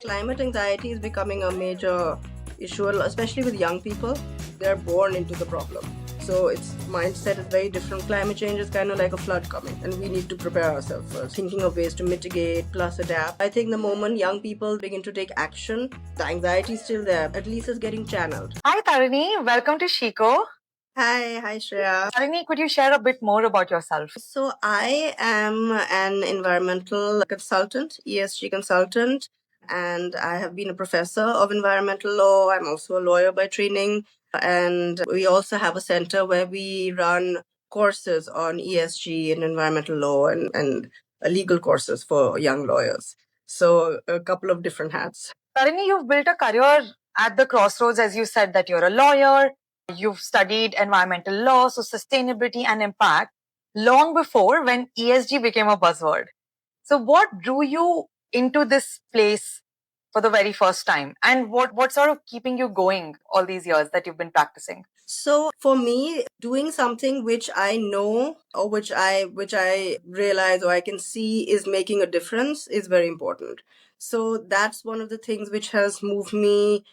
Climate anxiety is becoming a major issue, especially with young people. They're born into the problem. So its mindset is very different. Climate change is kind of like a flood coming, and we need to prepare ourselves first, thinking of ways to mitigate plus adapt. I think the moment young people begin to take action, the anxiety is still there. At least it's getting channeled. Hi, Tarini. Welcome to Shiko. Hi Shreya. Tarini, could you share a bit more about yourself? So I am an environmental consultant, ESG consultant, and I have been a professor of environmental law. I'm also a lawyer by training, and we also have a center where we run courses on ESG and environmental law and legal courses for young lawyers. So a couple of different hats. Tarini, you've built a career at the crossroads, as you said, that you're a lawyer. You've studied environmental law, so sustainability and impact, long before when ESG became a buzzword. So, what drew you into this place for the very first time? And what sort of keeping you going all these years that you've been practicing? So for me, doing something which I know or which I realize or I can see is making a difference is very important. So that's one of the things which has moved me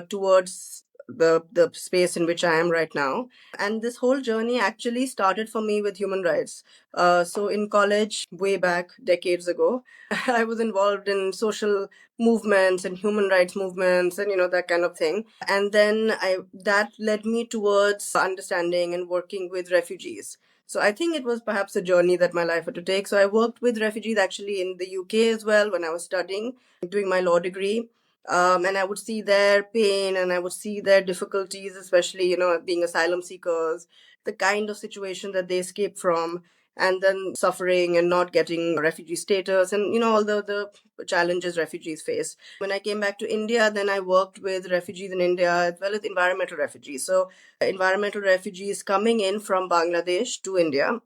towards the space in which I am right now. And this whole journey actually started for me with human rights. So in college, way back decades ago, I was involved in social movements and human rights movements and that kind of thing. And then I that led me towards understanding and working with refugees. So I think it was perhaps a journey that my life had to take. So I worked with refugees actually in the UK as well when I was studying, doing my law degree. And I would see their pain and I would see their difficulties, especially, being asylum seekers, the kind of situation that they escape from, and then suffering and not getting refugee status, and, all the challenges refugees face. When I came back to India, then I worked with refugees in India as well as environmental refugees. So, environmental refugees coming in from Bangladesh to India.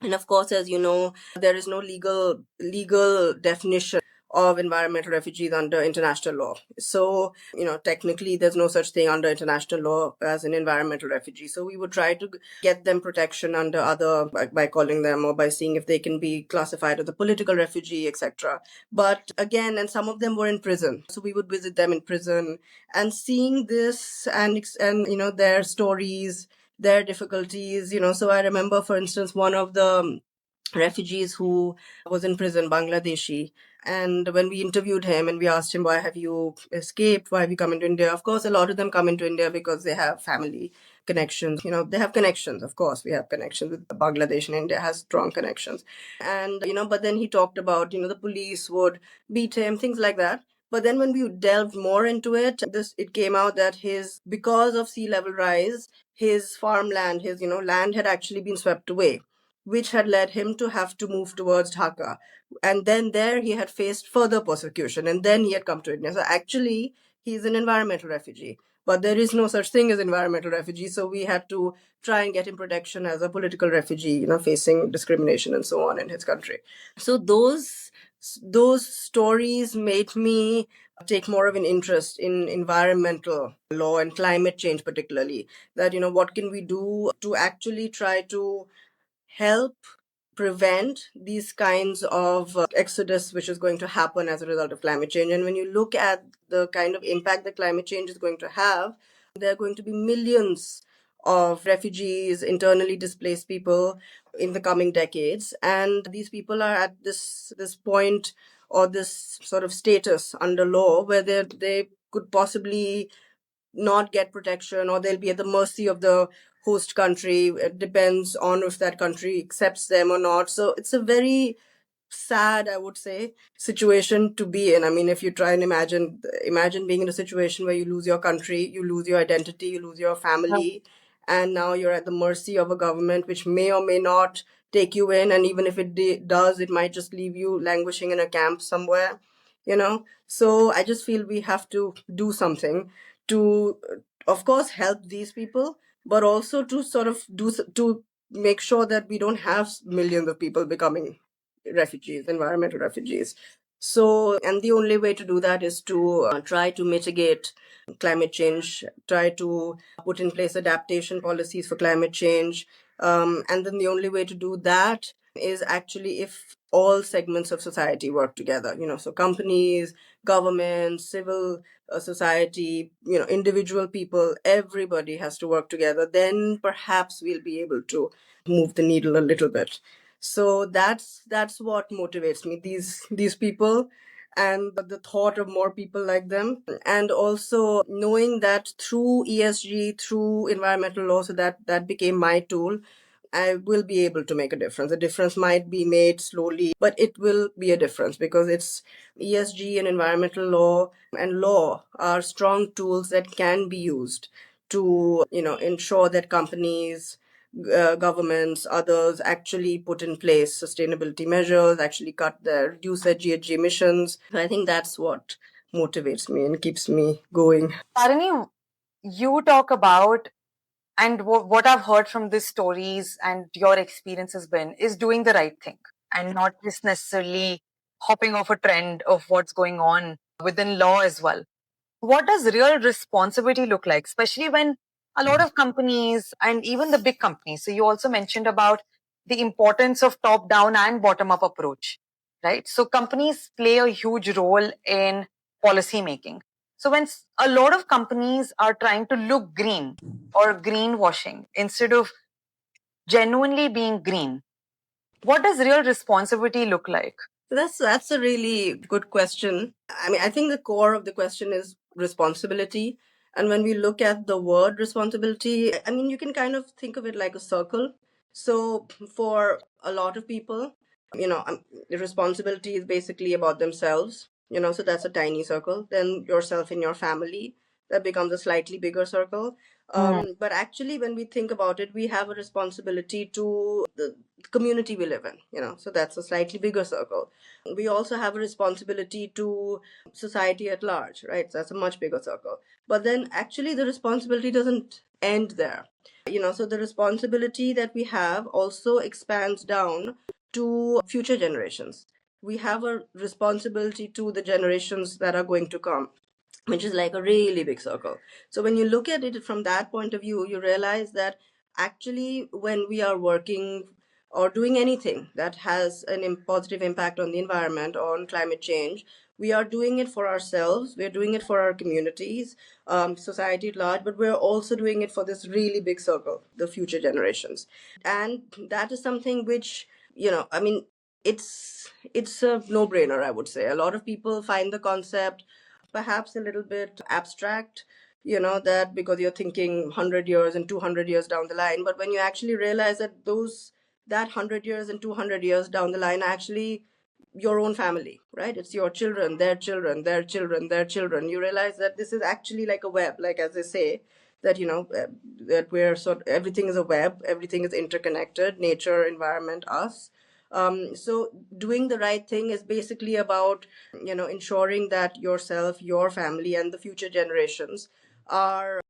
And of course, as you know, there is no legal definition of environmental refugees under international law. So, technically there's no such thing under international law as an environmental refugee. So we would try to get them protection under other by calling them or by seeing if they can be classified as a political refugee, etc. But again, and some of them were in prison. So we would visit them in prison and seeing this and their stories, their difficulties. So I remember, for instance, one of the refugees who was in prison, Bangladeshi. And when we interviewed him and we asked him, why have you escaped? Why have you come into India? Of course, a lot of them come into India because they have family connections. They have connections. Of course, we have connections with Bangladesh, and India has strong connections. And, but then he talked about, the police would beat him, things like that. But then when we delved more into it, it came out that because of sea level rise, his farmland, his, land had actually been swept away, which had led him to have to move towards Dhaka. And then there he had faced further persecution, and then he had come to India. So actually, he's an environmental refugee. But there is no such thing as environmental refugee, so we had to try and get him protection as a political refugee, facing discrimination and so on in his country. So those stories made me take more of an interest in environmental law and climate change particularly, that what can we do to actually try to help prevent these kinds of exodus which is going to happen as a result of climate change. And when you look at the kind of impact that climate change is going to have, there are going to be millions of refugees, internally displaced people in the coming decades. And these people are at this point or this sort of status under law where they could possibly not get protection, or they'll be at the mercy of the host country. It depends on if that country accepts them or not. So it's a very sad, I would say, situation to be in. I mean, if you try and imagine being in a situation where you lose your country, you lose your identity, you lose your family, and now you're at the mercy of a government which may or may not take you in, and even if it does, it might just leave you languishing in a camp somewhere. So I just feel we have to do something to, of course, help these people, but also to sort of to make sure that we don't have millions of people becoming refugees, environmental refugees. So, and the only way to do that is to try to mitigate climate change, try to put in place adaptation policies for climate change. And then the only way to do that is actually if all segments of society work together, so companies, government, civil society, individual people, everybody has to work together, then perhaps we'll be able to move the needle a little bit. So that's what motivates me, these people, and the thought of more people like them, and also knowing that through ESG, through environmental law, so that became my tool, I will be able to make a difference. A difference might be made slowly, but it will be a difference because it's ESG and environmental law and law are strong tools that can be used to, ensure that companies, governments, others actually put in place sustainability measures, actually reduce their GHG emissions. I think that's what motivates me and keeps me going. Tarini, you talk about, and what I've heard from these stories and your experience has been, is doing the right thing and not just necessarily hopping off a trend of what's going on within law as well. What does real responsibility look like, especially when a lot of companies and even the big companies? So you also mentioned about the importance of top down and bottom up approach, right? So companies play a huge role in policy making. So when a lot of companies are trying to look green or greenwashing instead of genuinely being green, what does real responsibility look like? That's a really good question. I mean, I think the core of the question is responsibility. And when we look at the word responsibility, I mean, you can kind of think of it like a circle. So for a lot of people, the responsibility is basically about themselves, so that's a tiny circle. Then yourself and your family, that becomes a slightly bigger circle. But actually, when we think about it, we have a responsibility to the community we live in, so that's a slightly bigger circle. We also have a responsibility to society at large, right? So that's a much bigger circle. But then actually, the responsibility doesn't end there. So the responsibility that we have also expands down to future generations. We have a responsibility to the generations that are going to come, which is like a really big circle. So when you look at it from that point of view, you realize that actually, when we are working or doing anything that has positive impact on the environment, on climate change, we are doing it for ourselves, we're doing it for our communities, society at large, but we're also doing it for this really big circle, the future generations. And that is something which, I mean, it's a no-brainer, I would say. A lot of people find the concept perhaps a little bit abstract, that because you're thinking 100 years and 200 years down the line. But when you actually realize that that 100 years and 200 years down the line are actually your own family, right? It's your children, their children, their children, their children. You realize that this is actually like a web, like as they say, that, that we're everything is a web, everything is interconnected, nature, environment, us. So doing the right thing is basically about, ensuring that yourself, your family, and the future generations are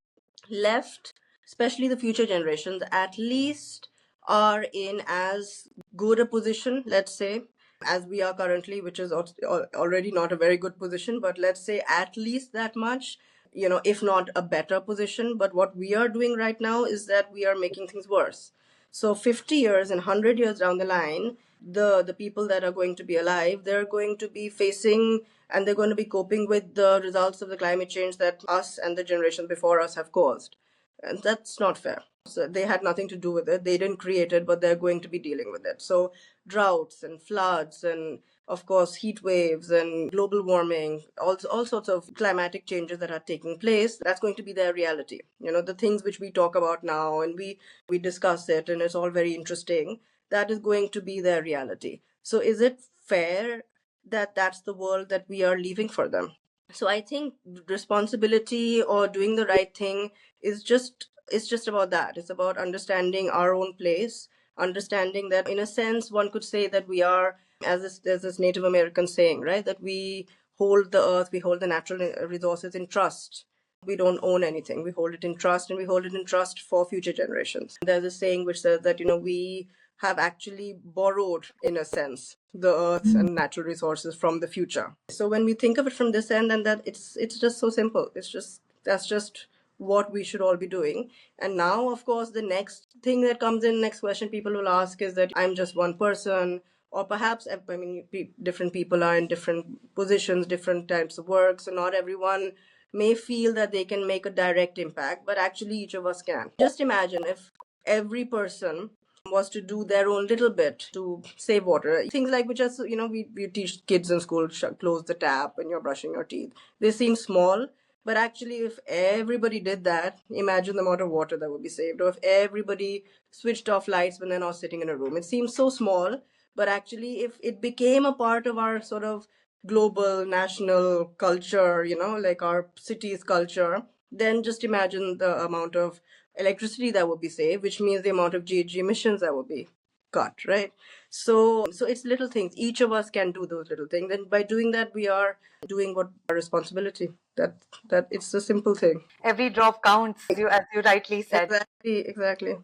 left, especially the future generations, at least are in as good a position, let's say, as we are currently, which is already not a very good position, but let's say at least that much, if not a better position. But what we are doing right now is that we are making things worse. So 50 years and 100 years down the line, the people that are going to be alive, they're going to be facing and they're going to be coping with the results of the climate change that us and the generations before us have caused. And that's not fair. So they had nothing to do with it. They didn't create it, but they're going to be dealing with it. So droughts and floods and of course heat waves and global warming, all sorts of climatic changes that are taking place, that's going to be their reality. The things which we talk about now and we discuss it and it's all very interesting, that is going to be their reality. So is it fair that that's the world that we are leaving for them? So I think responsibility or doing the right thing is just it's just about that. It's about understanding our own place, understanding that in a sense one could say that we are, as there's this Native American saying, right, that we hold the earth, we hold the natural resources in trust. We don't own anything. We hold it in trust, and we hold it in trust for future generations. There's a saying which says that, we have actually borrowed, in a sense, the earth and natural resources from the future. So when we think of it from this end, and that it's just so simple. That's just what we should all be doing. And now, of course, the next thing that comes in, next question people will ask is that I'm just one person, or perhaps, I mean, different people are in different positions, different types of work, so not everyone may feel that they can make a direct impact, but actually each of us can. Just imagine if every person was to do their own little bit to save water. Things like which are, we teach kids in school, close the tap when you're brushing your teeth. They seem small, but actually, if everybody did that, imagine the amount of water that would be saved. Or if everybody switched off lights when they're not sitting in a room. It seems so small, but actually, if it became a part of our sort of global, national culture, like our city's culture, then just imagine the amount of electricity that would be saved, which means the amount of GHG emissions that would be cut, right? So it's little things. Each of us can do those little things, and by doing that, we are doing what our responsibility. That it's a simple thing. Every drop counts, as you rightly said. Exactly.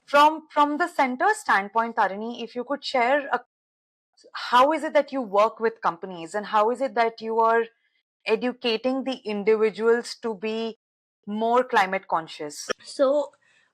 From the center standpoint, Tarini, if you could share how is it that you work with companies, and how is it that you are educating the individuals to be more climate conscious? So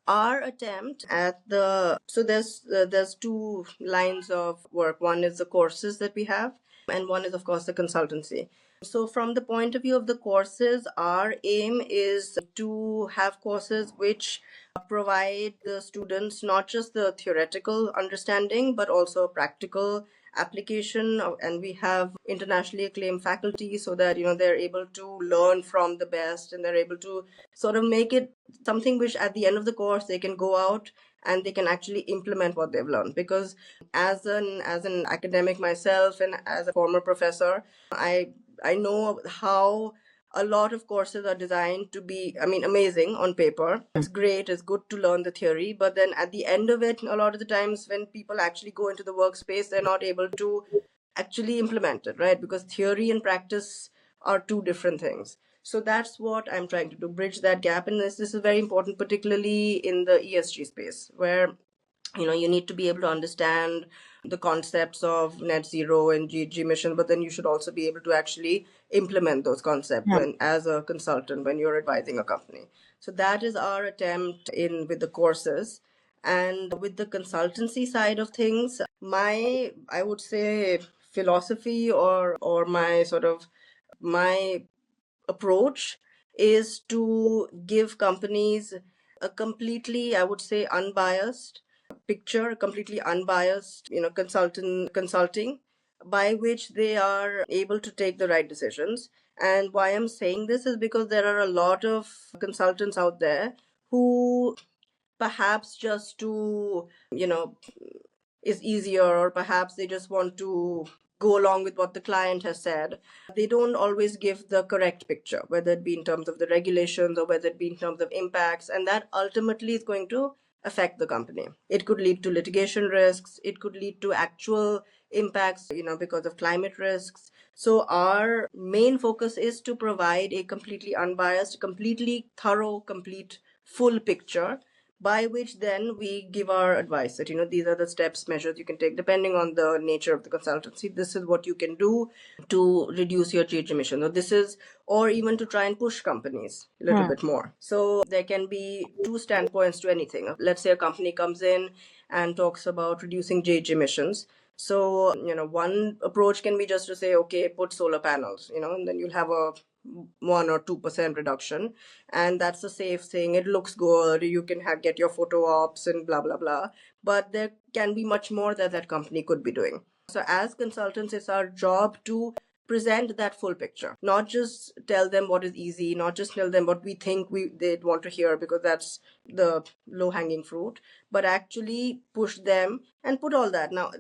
our attempt at there's two lines of work. One is the courses that we have, and one is of course the consultancy. So from the point of view of the courses, our aim is to have courses which provide the students not just the theoretical understanding but also practical application, and we have internationally acclaimed faculty so that they're able to learn from the best, and they're able to sort of make it something which at the end of the course they can go out and they can actually implement what they've learned. Because as an academic myself and as a former professor, I know how a lot of courses are designed to be, I mean, amazing on paper. It's great, it's good to learn the theory, but then at the end of it, a lot of the times when people actually go into the workspace, they're not able to actually implement it, right? Because theory and practice are two different things. So that's what I'm trying to do, bridge that gap. And this is very important, particularly in the ESG space, where you need to be able to understand the concepts of net zero and GHG emissions, but then you should also be able to actually implement those concepts when, as a consultant, when you're advising a company. So that is our attempt in with the courses. And with the consultancy side of things, my, I would say, philosophy or my sort of my approach is to give companies a completely, I would say, unbiased picture, a completely unbiased, consulting by which they are able to take the right decisions. And why I'm saying this is because there are a lot of consultants out there who perhaps just to, is easier, or perhaps they just want to go along with what the client has said. They don't always give the correct picture, whether it be in terms of the regulations or whether it be in terms of impacts, and that ultimately is going to affect the company. It could lead to litigation risks, it could lead to actual impacts, because of climate risks. So our main focus is to provide a completely unbiased, completely thorough, complete, full picture, by which then we give our advice that these are the steps, measures you can take depending on the nature of the consultancy. This is what you can do to reduce your GHG emissions, or this is, or even to try and push companies a little bit more. So there can be two standpoints to anything. Let's say a company comes in and talks about reducing GHG emissions. So, one approach can be just to say, okay, put solar panels, and then you'll have a 1 or 2% reduction, and that's a safe thing. It looks good. You can get your photo ops and blah blah blah. But there can be much more that that company could be doing. So as consultants, it's our job to present that full picture, not just tell them what is easy, not just tell them what we think they'd want to hear, because that's the low hanging fruit, but actually push them and put all that. Now,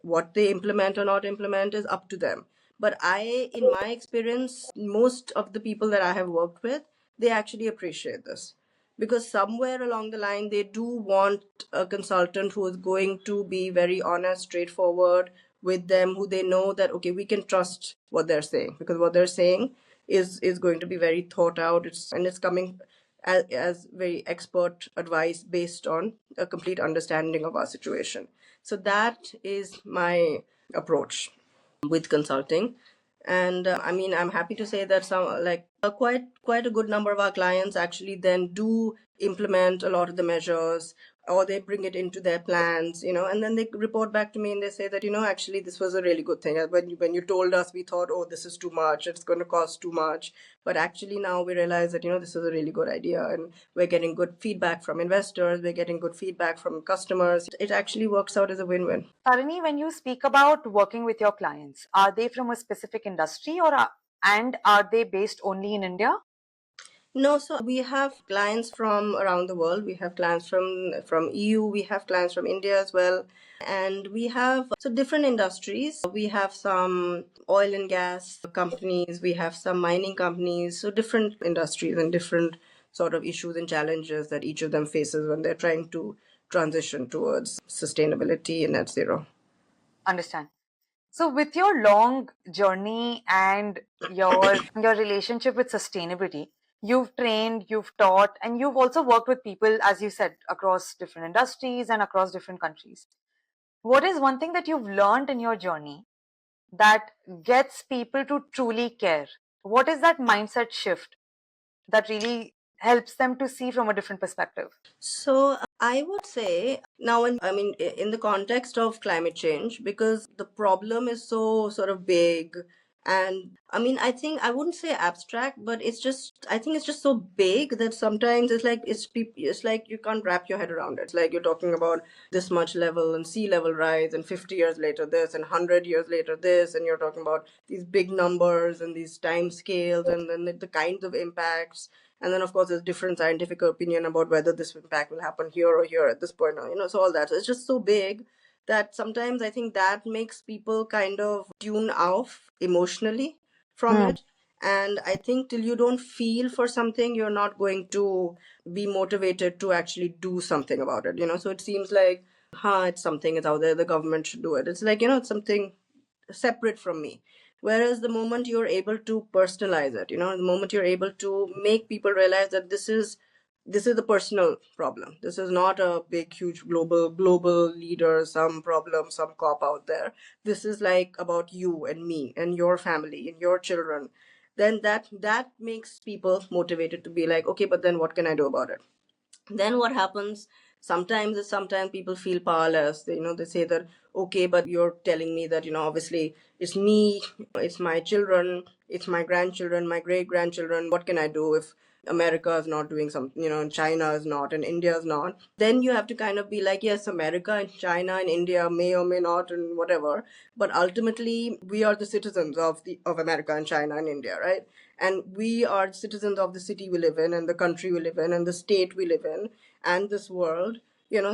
what they implement or not implement is up to them. But in my experience, most of the people that I have worked with, they actually appreciate this, because somewhere along the line they do want a consultant who is going to be very honest, straightforward with them, who they know that okay, we can trust what they're saying, because what they're saying is going to be very thought out. It's coming as very expert advice based on a complete understanding of our situation. So that is my approach with consulting. And I mean, I'm happy to say that some like quite a good number of our clients actually then do implement a lot of the measures, or they bring it into their plans, and then they report back to me and they say that, actually this was a really good thing. When you told us, we thought, oh, this is too much, it's going to cost too much, but actually now we realize that, this is a really good idea, and we're getting good feedback from investors, we're getting good feedback from customers. It actually works out as a win-win. Tarini, when you speak about working with your clients, are they from a specific industry and are they based only in India? No, so we have clients from around the world. We have clients from EU. We have clients from India as well, and we have so different industries. We have some oil and gas companies. We have some mining companies. So different industries and different sort of issues and challenges that each of them faces when they're trying to transition towards sustainability and net zero. Understand. So, with your long journey and your relationship with sustainability, you've trained, you've taught, and you've also worked with people, as you said, across different industries and across different countries. What is one thing that you've learned in your journey that gets people to truly care? What is that mindset shift that really helps them to see from a different perspective? So I would say now, I mean, in the context of climate change, because the problem is so sort of big, and I mean, I think I wouldn't say abstract, but I think it's just so big that sometimes it's like you can't wrap your head around it. It's like you're talking about this much level and sea level rise, and 50 years later this, and 100 years later this, and you're talking about these big numbers and these time scales, and then the kinds of impacts. And then, of course, there's different scientific opinion about whether this impact will happen here or here at this point, or, so all that. So it's just so big that sometimes I think that makes people kind of tune off emotionally from Hmm. it. And I think till you don't feel for something, you're not going to be motivated to actually do something about it, So it seems like, it's something, it's out there, the government should do it. It's like, it's something separate from me. Whereas the moment you're able to personalize it, the moment you're able to make people realize that this is a personal problem, this is not a big huge global leader, some problem, some cop out there, this is like about you and me and your family and your children, then that makes people motivated to be like, okay, but then what can I do about it? Then what happens sometimes is sometimes people feel powerless. They say that, okay, but you're telling me that, obviously it's me, it's my children, it's my grandchildren, my great grandchildren, what can I do if America is not doing something, and China is not, and India is not? Then you have to kind of be like, yes, America and China and India may or may not and whatever, but ultimately we are the citizens of America and China and India, right? And we are citizens of the city we live in, and the country we live in, and the state we live in, and this world.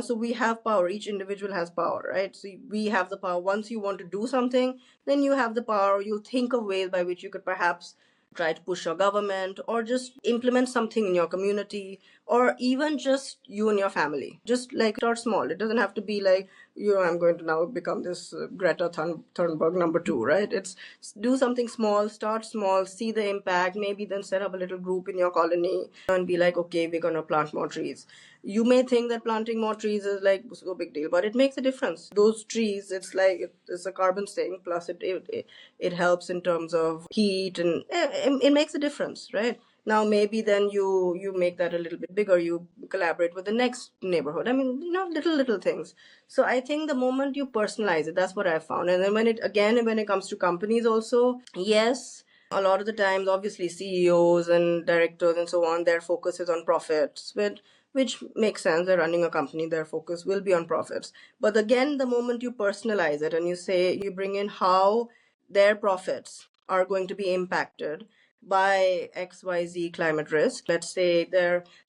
So we have power, each individual has power, right? So we have the power. Once you want to do something, then you have the power. You think of ways by which you could perhaps try to push your government, or just implement something in your community, or even just you and your family. Just like start small. It doesn't have to be like, I'm going to now become this Greta Thunberg number two, right? It's do something small, start small, see the impact, maybe then set up a little group in your colony and be like, okay, we're going to plant more trees. You may think that planting more trees is like so big deal, but it makes a difference. Those trees, it's like it's a carbon sink, plus it helps in terms of heat, and it makes a difference, right? Now maybe then you make that a little bit bigger, you collaborate with the next neighborhood. I mean, little things. So I think the moment you personalize it, that's what I found. And then when it comes to companies also, yes, a lot of the times, obviously, CEOs and directors and so on, their focus is on profits, which makes sense. They're running a company, their focus will be on profits. But again, the moment you personalize it and you say, you bring in how their profits are going to be impacted by XYZ climate risk. Let's say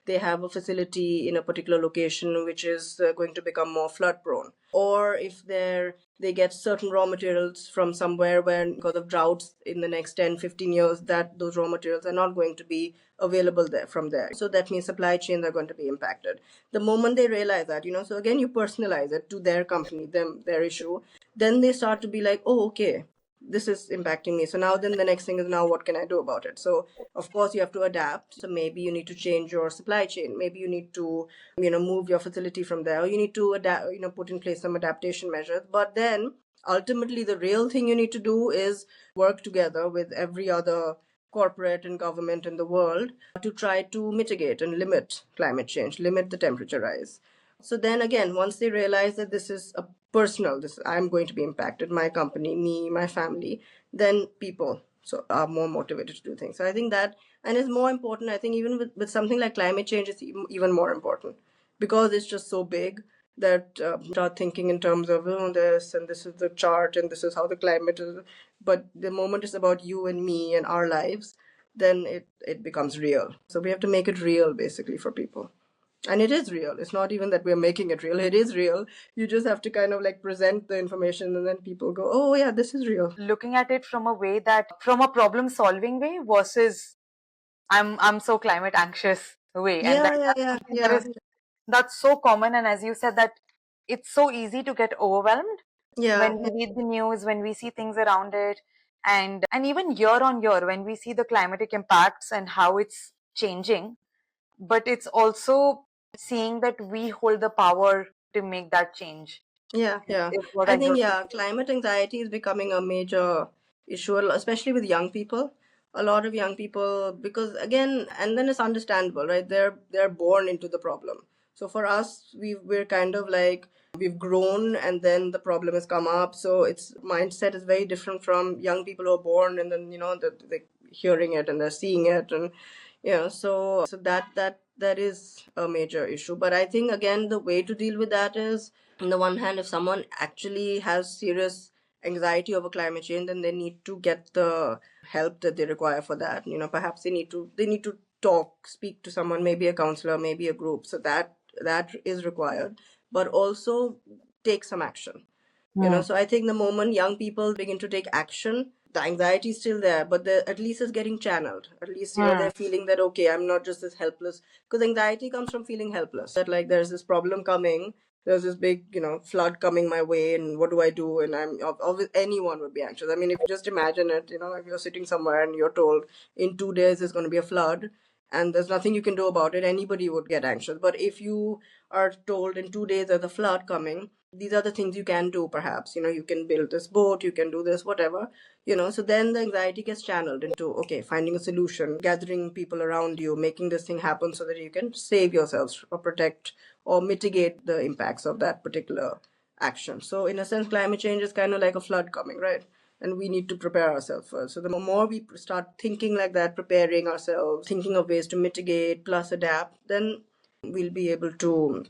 they have a facility in a particular location which is going to become more flood prone, or if they get certain raw materials from somewhere where, because of droughts in the next 10-15 years, that those raw materials are not going to be available there from there. So that means supply chains are going to be impacted. The moment they realize that, so again, you personalize it to their company, their issue, then they start to be like, oh, okay, this is impacting me. So now then the next thing is, now what can I do about it? So of course you have to adapt. So maybe you need to change your supply chain. Maybe you need to, move your facility from there. Or you need to adapt, put in place some adaptation measures. But then ultimately the real thing you need to do is work together with every other corporate and government in the world to try to mitigate and limit climate change, limit the temperature rise. So then again, once they realize that this is a personal, this I'm going to be impacted, my company, me, my family, then people so are more motivated to do things. So I think that, and it's more important. I think even with something like climate change, it's even more important because it's just so big that start thinking in terms of this and this is the chart and this is how the climate is. But the moment it's about you and me and our lives, then it becomes real. So we have to make it real basically for people. And it is real. It's not even that we're making it real. It is real. You just have to kind of like present the information and then people go, oh, yeah, this is real. Looking at it from a way that, from a problem solving way versus I'm so climate anxious way. And Yeah, yeah, that's yeah, something that yeah, that's so common. And as you said, that it's so easy to get overwhelmed yeah, when we read the news, when we see things around it, and even year on year when we see the climatic impacts and how it's changing. But it's also seeing that we hold the power to make that change yeah, yeah. is what I I think, noticed. yeah, climate anxiety is becoming a major issue, especially with young people. A lot of young people, because again, and then it's understandable, right? They're born into the problem. So for us, we're kind of like we've grown, and then the problem has come up. So its mindset is very different from young people who are born, and then they're hearing it and they're seeing it, and so that is a major issue. But I think again, the way to deal with that is, on the one hand, if someone actually has serious anxiety over climate change, then they need to get the help that they require for that. Perhaps they need to talk, speak to someone, maybe a counselor, maybe a group. So that is required, but also take some action. Hmm. So I think the moment young people begin to take action, the anxiety is still there, but at least it's getting channeled. At least, Hmm. they're feeling that, okay, I'm not just this helpless. Because anxiety comes from feeling helpless. That, like, there's this problem coming, there's this big, flood coming my way, and what do I do? And anyone would be anxious. I mean, if you just imagine it, if you're sitting somewhere and you're told in 2 days there's going to be a flood, and there's nothing you can do about it, anybody would get anxious. But if you are told in 2 days there's a flood coming, these are the things you can do. Perhaps you can build this boat, you can do this, whatever. So then the anxiety gets channeled into, okay, finding a solution, gathering people around you, making this thing happen so that you can save yourselves or protect or mitigate the impacts of that particular action. So in a sense, climate change is kind of like a flood coming, right? And we need to prepare ourselves first. So the more we start thinking like that, preparing ourselves, thinking of ways to mitigate plus adapt, then we'll be able to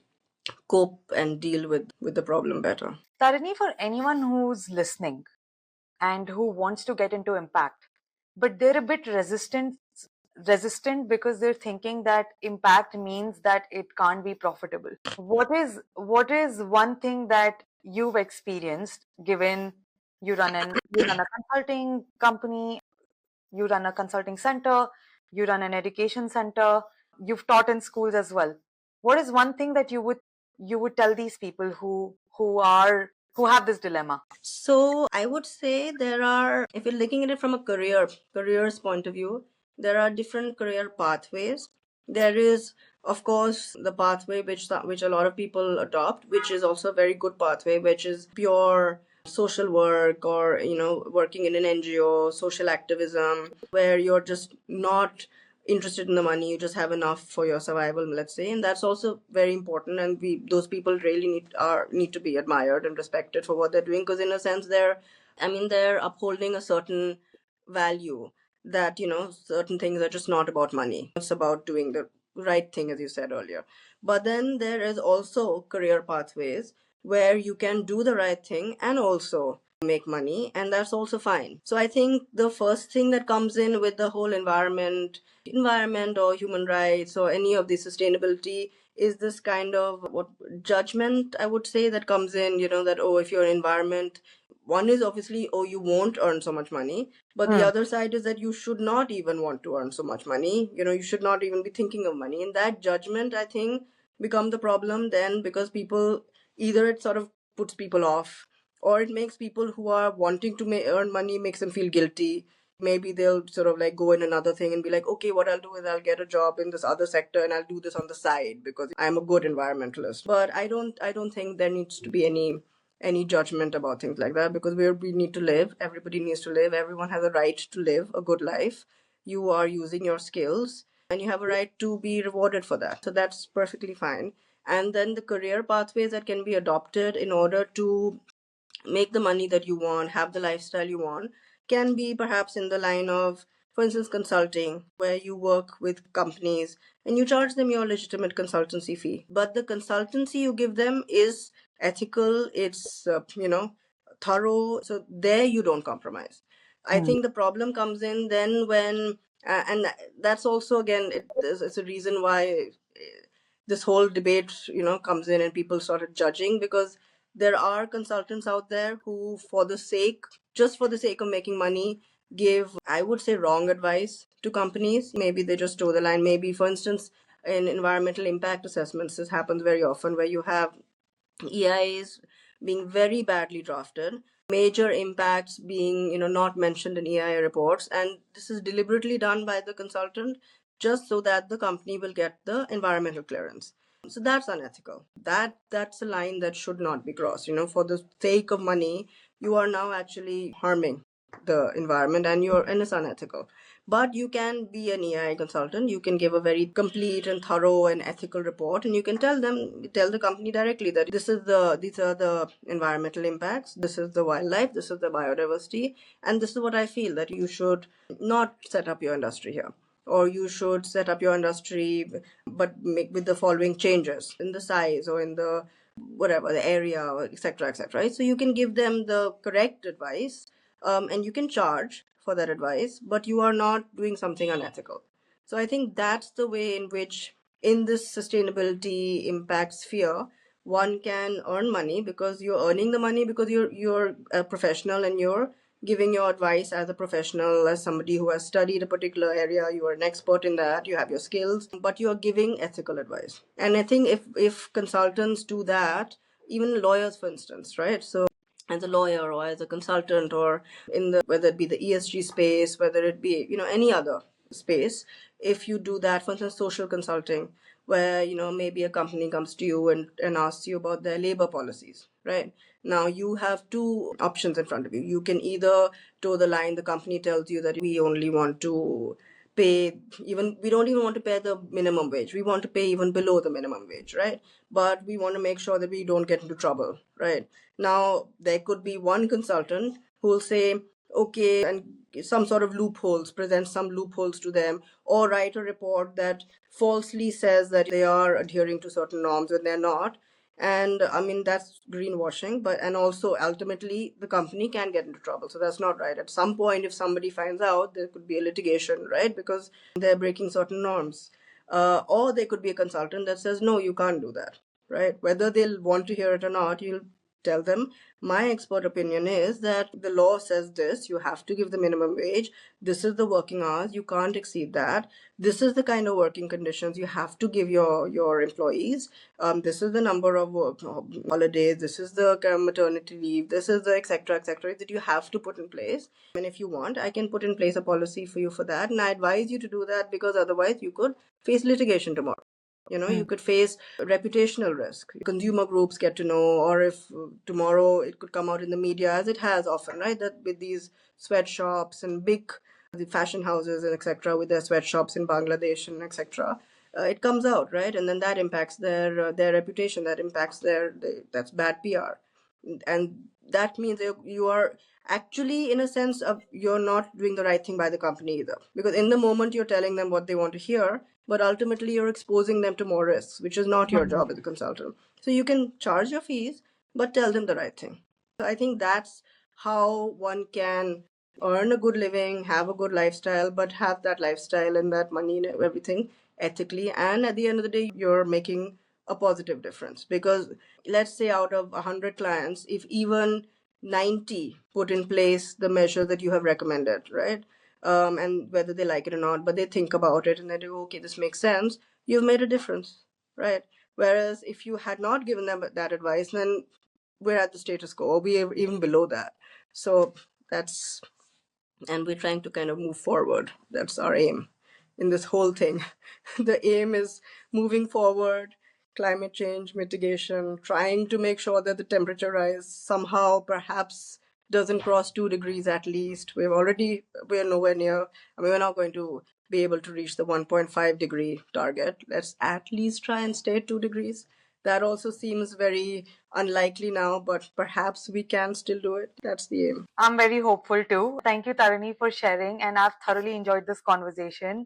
cope and deal with the problem better. Tarini, for anyone who's listening and who wants to get into impact, but they're a bit resistant because they're thinking that impact means that it can't be profitable. What is one thing that you've experienced, given you run a consulting company, you run a consulting center, you run an education center, you've taught in schools as well. What is one thing that you would tell these people who have this dilemma? So I would say there are, if you're looking at it from a careers point of view, there are different career pathways. There is, of course, the pathway which a lot of people adopt, which is also a very good pathway, which is pure social work, or working in an NGO, social activism, where you're just not interested in the money, you just have enough for your survival, let's say. And that's also very important, and those people really need to be admired and respected for what they're doing, because in a sense they're upholding a certain value, that certain things are just not about money, it's about doing the right thing, as you said earlier. But then there is also career pathways where you can do the right thing and also make money, and that's also fine. So I think the first thing that comes in with the whole environment or human rights or any of the sustainability is this kind of what judgment, I would say, that comes in, that, oh, if you're environment, one is obviously, oh, you won't earn so much money, but the Hmm. other side is that you should not even want to earn so much money. You should not even be thinking of money, and that judgment, I think, become the problem then, because people, either it sort of puts people off, or it makes people who are wanting to earn money, makes them feel guilty. Maybe they'll sort of like go in another thing and be like, okay, what I'll do is I'll get a job in this other sector and I'll do this on the side because I'm a good environmentalist. But I don't think there needs to be any any judgment about things like that, because we need to live. Everybody needs to live. Everyone has a right to live a good life. You are using your skills and you have a right to be rewarded for that. So that's perfectly fine. And then the career pathways that can be adopted in order to make the money that you want, have the lifestyle you want, can be perhaps in the line of, for instance, consulting, where you work with companies and you charge them your legitimate consultancy fee. But the consultancy you give them is ethical, it's, thorough. So there you don't compromise. I think the problem comes in then when, and that's also, again, it's a reason why this whole debate, comes in and people started judging, because there are consultants out there who, just for the sake of making money, give, I would say, wrong advice to companies. Maybe they just toe the line. Maybe, for instance, in environmental impact assessments, this happens very often, where you have EIs being very badly drafted, major impacts being, not mentioned in EIA reports, and this is deliberately done by the consultant just so that the company will get the environmental clearance. So that's unethical. That's a line that should not be crossed. For the sake of money, you are now actually harming the environment, and it's unethical. But you can be an EI consultant. You can give a very complete and thorough and ethical report, and you can tell the company directly that these are the environmental impacts, this is the wildlife, this is the biodiversity, and this is what I feel that you should not set up your industry here, or you should set up your industry but make with the following changes in the size or in the whatever the area, or etc., etc. Right? So you can give them the correct advice, and you can charge for that advice, but you are not doing something unethical. So I think that's the way in which, in this sustainability impact sphere, one can earn money, because you're earning the money because you're a professional and you're giving your advice as a professional, as somebody who has studied a particular area. You are an expert in that, you have your skills, but you're giving ethical advice. And I think if consultants do that, even lawyers, for instance, right? So as a lawyer or as a consultant, or in the, whether it be the ESG space, whether it be, any other space, if you do that, for instance, social consulting, where, maybe a company comes to you and asks you about their labor policies, right? Now you have two options in front of you. You can either toe the line, the company tells you that we only want to pay, even we don't even want to pay the minimum wage, we want to pay even below the minimum wage, right? But we want to make sure that we don't get into trouble, right? Now there could be one consultant who will say, okay, and some sort of loopholes, present some loopholes to them, or write a report that falsely says that they are adhering to certain norms when they're not. And I mean, that's greenwashing, but and also ultimately the company can get into trouble. So that's not right. At some point, if somebody finds out, there could be a litigation, right? Because they're breaking certain norms. Or there could be a consultant that says, no, you can't do that, right? Whether they'll want to hear it or not, you'll tell them, my expert opinion is that the law says this, you have to give the minimum wage, this is the working hours, you can't exceed that, this is the kind of working conditions you have to give your employees, this is the number of holidays, this is the maternity leave, this is the etc., etc., that you have to put in place. And if you want, I can put in place a policy for you for that, and I advise you to do that, because otherwise you could face litigation tomorrow. You could face reputational risk. Consumer groups get to know, or if tomorrow it could come out in the media, as it has often, right? That with these sweatshops and big the fashion houses and etc., with their sweatshops in Bangladesh and etc., it comes out, right? And then that impacts their reputation. That impacts that's bad PR, and that means you are actually, in a sense of, you're not doing the right thing by the company either, because in the moment you're telling them what they want to hear, but ultimately you're exposing them to more risks, which is not your job as a consultant. So you can charge your fees, but tell them the right thing. So I think that's how one can earn a good living, have a good lifestyle, but have that lifestyle and that money and everything ethically. And at the end of the day, you're making a positive difference, because let's say out of 100 clients, if even 90 put in place the measure that you have recommended, right? And whether they like it or not, but they think about it and they do, okay, this makes sense, you've made a difference, right? Whereas if you had not given them that advice, then we're at the status quo, or we're even below that. So that's, and we're trying to kind of move forward. That's our aim in this whole thing. The aim is moving forward, climate change mitigation, trying to make sure that the temperature rise somehow perhaps doesn't cross 2 degrees at least. We're nowhere near. I mean, we're not going to be able to reach the 1.5 degree target. Let's at least try and stay at 2 degrees. That also seems very unlikely now, but perhaps we can still do it. That's the aim. I'm very hopeful too. Thank you, Tarini, for sharing, and I've thoroughly enjoyed this conversation.